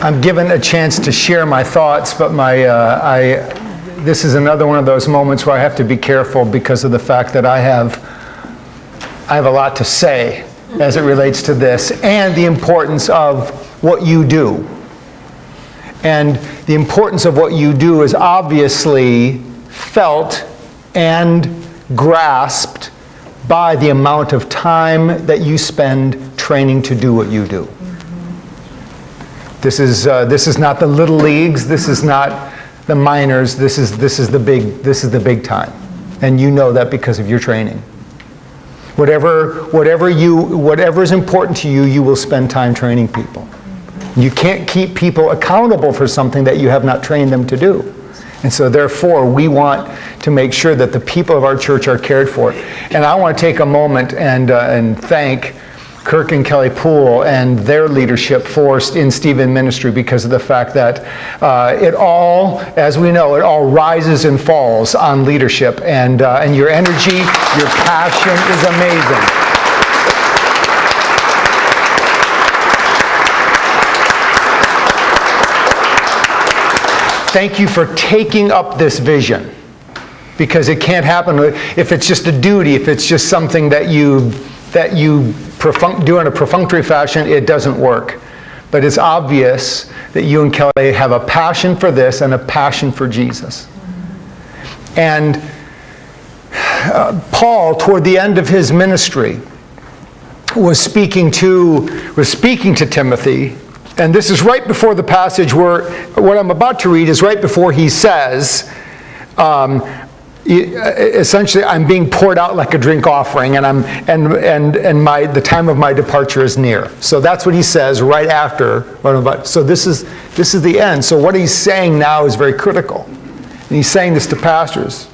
I'm given a chance to share my thoughts, but this is another one of those moments where I have to be careful because of the fact that I have a lot to say as it relates to this and the importance of what you do. And the importance of what you do is obviously felt and grasped by the amount of time that you spend training to do what you do. This is not the little leagues. This is not the minors. This is the big time, and you know that because of your training. Whatever is important to you, you will spend time training people. You can't keep people accountable for something that you have not trained them to do. And so therefore, we want to make sure that the people of our church are cared for. And I want to take a moment and thank Kirk and Kelly Poole and their leadership in Stephen Ministry, because of the fact that it all, as we know, it all rises and falls on leadership. And your energy, your passion is amazing. Thank you for taking up this vision, because it can't happen if it's just a duty, if it's just something that you do in a perfunctory fashion. It doesn't work. But it's obvious that you and Kelly have a passion for this and a passion for Jesus. And Paul, toward the end of his ministry, was speaking to Timothy. And this is right before the passage where what I'm about to read is right before he says, essentially, I'm being poured out like a drink offering, and the time of my departure is near. So that's what he says right after what I'm about. So this is the end. So what he's saying now is very critical, and he's saying this to pastors.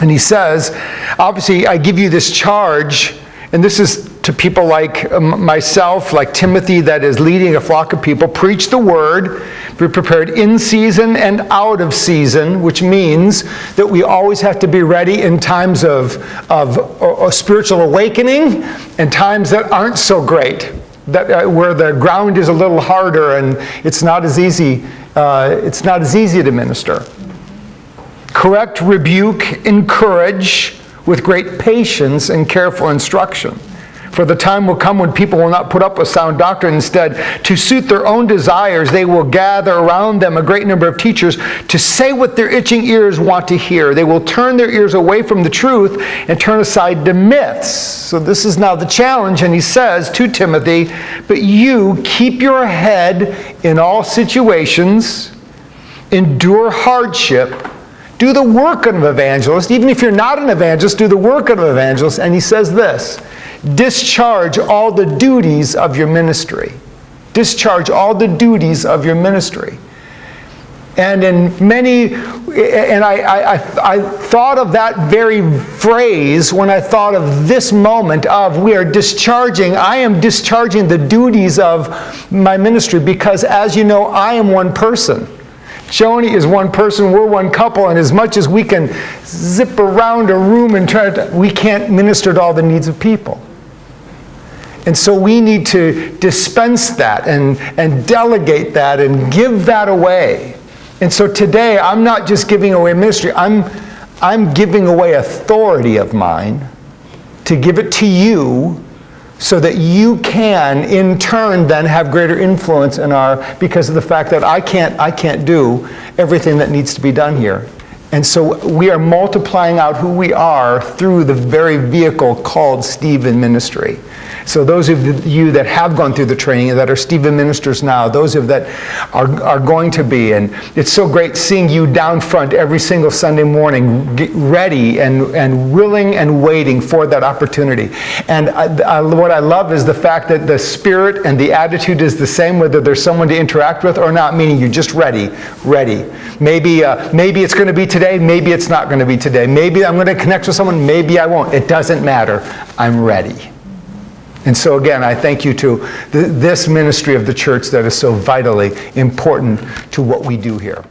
And he says, obviously, I give you this charge, and this is to people like myself, like Timothy, that is leading a flock of people. Preach the word, be prepared in season and out of season, which means that we always have to be ready in times of spiritual awakening and times that aren't so great, where the ground is a little harder and it's not as easy to minister. Correct, rebuke, encourage with great patience and careful instruction. For the time will come when people will not put up with sound doctrine. Instead, to suit their own desires, they will gather around them a great number of teachers to say what their itching ears want to hear. They will turn their ears away from the truth and turn aside to myths. So this is now the challenge, and he says to Timothy, but you keep your head in all situations, endure hardship, do the work of an evangelist. Even if you're not an evangelist, do the work of an evangelist. And he says this, discharge all the duties of your ministry. Discharge all the duties of your ministry. And I thought of that very phrase when I thought of this moment of I am discharging the duties of my ministry, because as you know, I am one person. Joni is one person, we're one couple, and as much as we can zip around a room and we can't minister to all the needs of people. And so we need to dispense that and delegate that and give that away. And so today, I'm not just giving away ministry, I'm giving away authority of mine to give it to you, so that you can, in turn, then have greater influence because of the fact that I can't do everything that needs to be done here. And so we are multiplying out who we are through the very vehicle called Stephen Ministry. So those of you that have gone through the training, that are Stephen ministers now, those of that are going to be, and it's so great seeing you down front every single Sunday morning, ready and willing and waiting for that opportunity. And what I love is the fact that the spirit and the attitude is the same, whether there's someone to interact with or not, meaning you're just ready. Maybe it's going to be today, maybe it's not going to be today. Maybe I'm going to connect with someone, maybe I won't. It doesn't matter. I'm ready. And so again, I thank you to this ministry of the church that is so vitally important to what we do here.